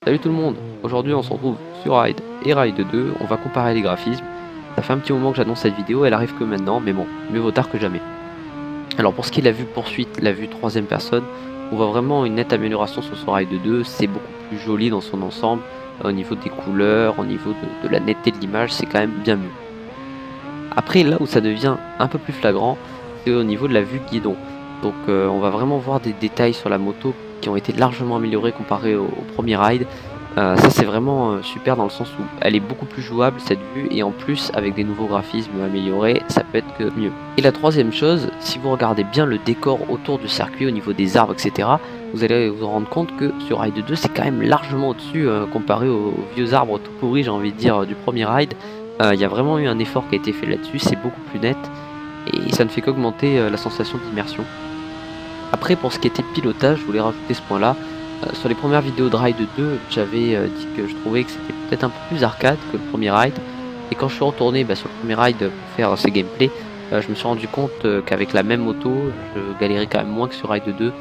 Salut tout le monde, aujourd'hui on se retrouve sur Ride et Ride 2, on va comparer les graphismes. Ça fait un petit moment que j'annonce cette vidéo, elle arrive que maintenant, mais bon, mieux vaut tard que jamais. Alors pour ce qui est de la vue poursuite, la vue troisième personne, on voit vraiment une nette amélioration sur ce Ride 2, c'est beaucoup plus joli dans son ensemble, au niveau des couleurs, au niveau de la netteté de l'image, c'est quand même bien mieux. Après là où ça devient un peu plus flagrant, c'est au niveau de la vue guidon. Donc on va vraiment voir des détails sur la moto qui ont été largement améliorés comparé au premier ride. Ça c'est vraiment super dans le sens où elle est beaucoup plus jouable cette vue et en plus avec des nouveaux graphismes améliorés ça peut être que mieux. Et la troisième chose, si vous regardez bien le décor autour du circuit au niveau des arbres etc, vous allez vous rendre compte que sur Ride 2 c'est quand même largement au-dessus comparé aux vieux arbres tout pourris j'ai envie de dire du premier ride. Il y a vraiment eu un effort qui a été fait là-dessus, c'est beaucoup plus net et ça ne fait qu'augmenter la sensation d'immersion. Après pour ce qui était pilotage, je voulais rajouter ce point là. Sur les premières vidéos de Ride 2, j'avais dit que je trouvais que c'était peut-être un peu plus arcade que le premier Ride. Et quand je suis retourné sur le premier Ride pour faire ces gameplays, je me suis rendu compte qu'avec la même moto, je galérais quand même moins que sur Ride 2.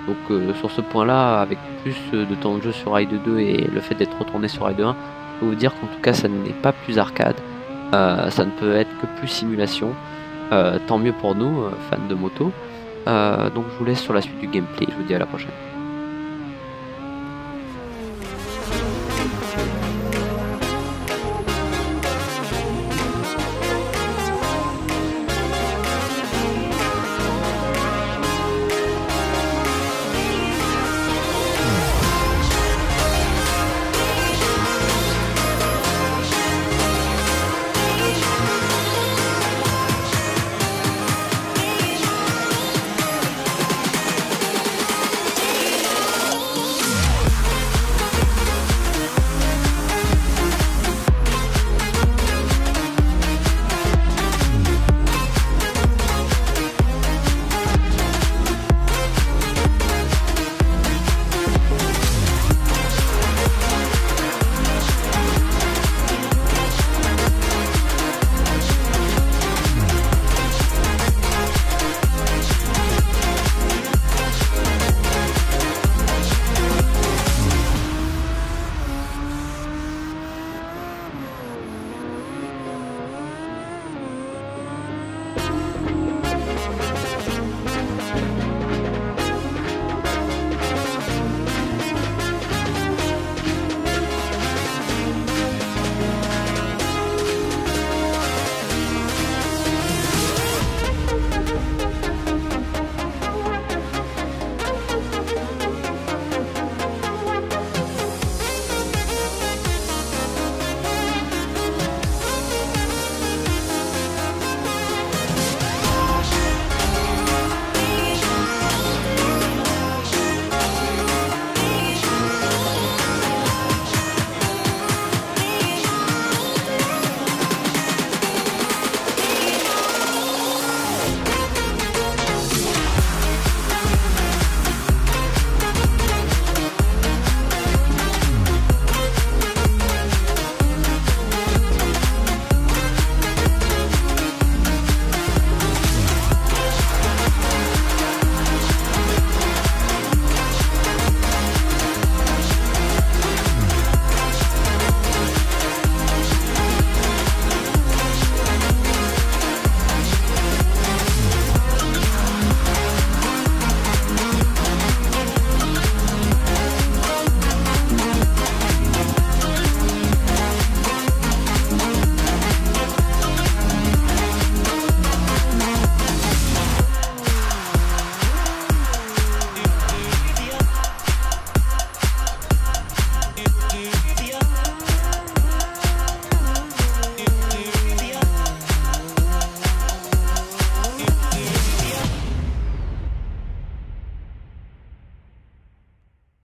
Donc sur ce point là, avec plus de temps de jeu sur Ride 2 et le fait d'être retourné sur Ride 1, je peux vous dire qu'en tout cas ça n'est pas plus arcade. Ça ne peut être que plus simulation. Tant mieux pour nous, fans de moto. Donc je vous laisse sur la suite du gameplay, je vous dis à la prochaine.